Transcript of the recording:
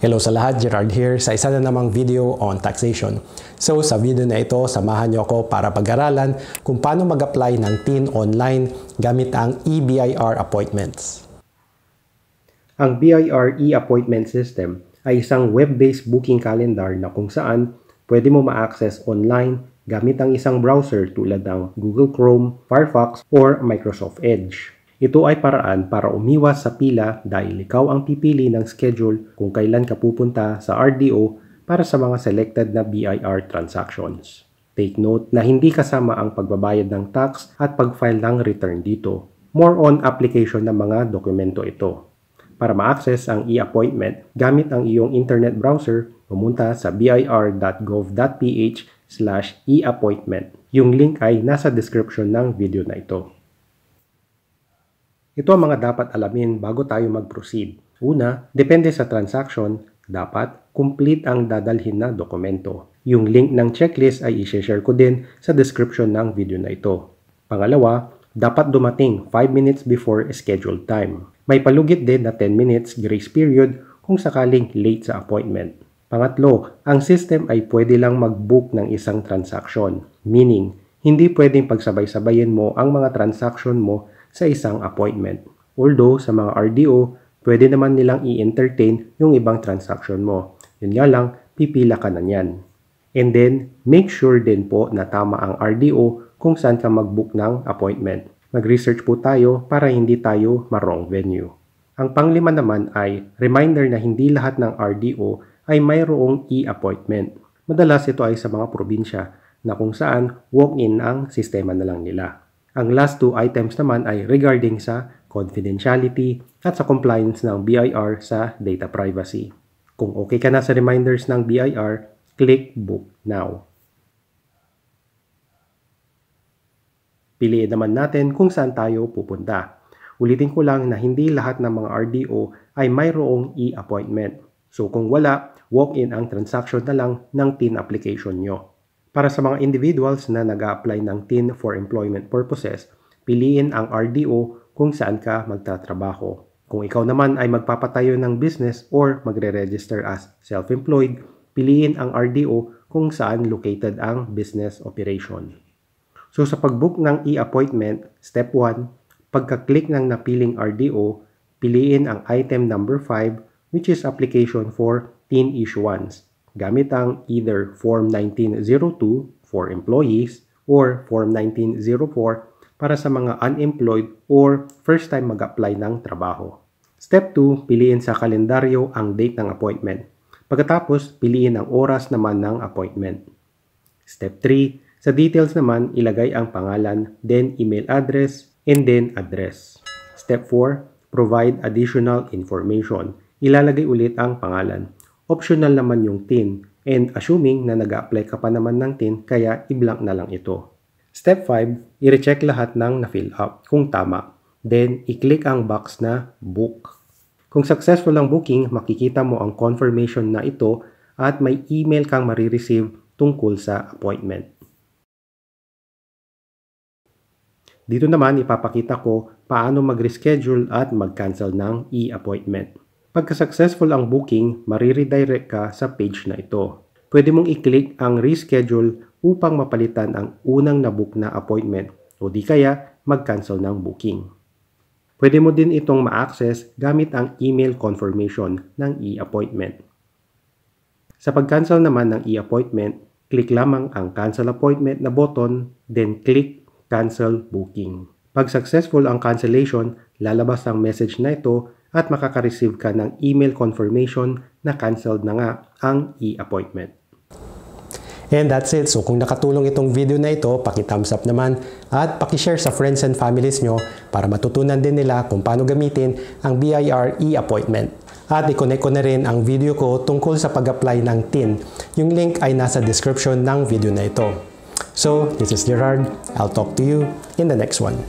Hello sa lahat, Gerard here sa isa na namang video on taxation. So sa video na ito, samahan niyo ako para pag-aralan kung paano mag-apply ng TIN online gamit ang eBIR appointments. Ang BIR e-appointment system ay isang web-based booking calendar na kung saan pwede mo ma-access online gamit ang isang browser tulad ng Google Chrome, Firefox, or Microsoft Edge. Ito ay paraan para umiwas sa pila dahil ikaw ang pipili ng schedule kung kailan ka pupunta sa RDO para sa mga selected na BIR transactions. Take note na hindi kasama ang pagbabayad ng tax at pag-file ng return dito. More on application ng mga dokumento ito. Para ma-access ang e-appointment gamit ang iyong internet browser, pumunta sa bir.gov.ph/e-appointment. Yung link ay nasa description ng video na ito. Ito ang mga dapat alamin bago tayo mag-proceed. Una, depende sa transaction, dapat complete ang dadalhin na dokumento. Yung link ng checklist ay i-share ko din sa description ng video na ito. Pangalawa, dapat dumating 5 minutes before scheduled time. May palugit din na 10 minutes grace period kung sakaling late sa appointment. Pangatlo, ang system ay pwede lang mag-book ng isang transaction. Meaning, hindi pwedeng pagsabay-sabayin mo ang mga transaction mo sa isang appointment. Although sa mga RDO, pwede naman nilang i-entertain yung ibang transaction mo. Yun nga lang, pipila ka na niyan. And then, make sure din po na tama ang RDO kung saan ka mag-book ng appointment. Mag-research po tayo para hindi tayo ma-wrong venue. Ang panglima naman ay reminder na hindi lahat ng RDO ay mayroong e-appointment. Madalas ito ay sa mga probinsya na kung saan walk-in ang sistema na lang nila. Ang last two items naman ay regarding sa confidentiality at sa compliance ng BIR sa data privacy. Kung okay ka na sa reminders ng BIR, click Book Now. Piliin naman natin kung saan tayo pupunta. Ulitin ko lang na hindi lahat ng mga RDO ay mayroong e-appointment. So kung wala, walk-in ang transaction na lang ng TIN application nyo. Para sa mga individuals na nag-a-apply ng TIN for employment purposes, piliin ang RDO kung saan ka magtatrabaho. Kung ikaw naman ay magpapatayo ng business or magre-register as self-employed, piliin ang RDO kung saan located ang business operation. So sa pag-book ng e-appointment, step 1, pagka-click ng napiling RDO, piliin ang item number 5 which is application for TIN issuance. Gamit ang either Form 1902 for employees or Form 1904 para sa mga unemployed or first time mag-apply ng trabaho. Step 2, piliin sa kalendaryo ang date ng appointment. Pagkatapos, piliin ang oras naman ng appointment. Step 3, sa details naman, ilagay ang pangalan, then email address, and then address. Step 4, provide additional information. Ilalagay ulit ang pangalan. Optional naman yung TIN and assuming na nag-a-apply ka pa naman ng TIN kaya i-blank na lang ito. Step 5, i-recheck lahat ng na-fill up kung tama. Then, i-click ang box na Book. Kung successful ang booking, makikita mo ang confirmation na ito at may email kang marireceive tungkol sa appointment. Dito naman ipapakita ko paano mag-reschedule at mag-cancel ng e-appointment. Pagka-successful ang booking, mariredirect ka sa page na ito. Pwede mong i-click ang reschedule upang mapalitan ang unang nabook na appointment o di kaya mag-cancel ng booking. Pwede mo din itong ma-access gamit ang email confirmation ng e-appointment. Sa pag-cancel naman ng e-appointment, click lamang ang cancel appointment na button, then click cancel booking. Pag successful ang cancellation, lalabas ang message na ito at makaka-receive ka ng email confirmation na canceled na nga ang e-appointment. And that's it. So kung nakatulong itong video na ito, paki-thumbs up naman at paki-share sa friends and families nyo para matutunan din nila kung paano gamitin ang BIR e-appointment. At i-connect ko na rin ang video ko tungkol sa pag-apply ng TIN. Yung link ay nasa description ng video na ito. So, this is Gerard. I'll talk to you in the next one.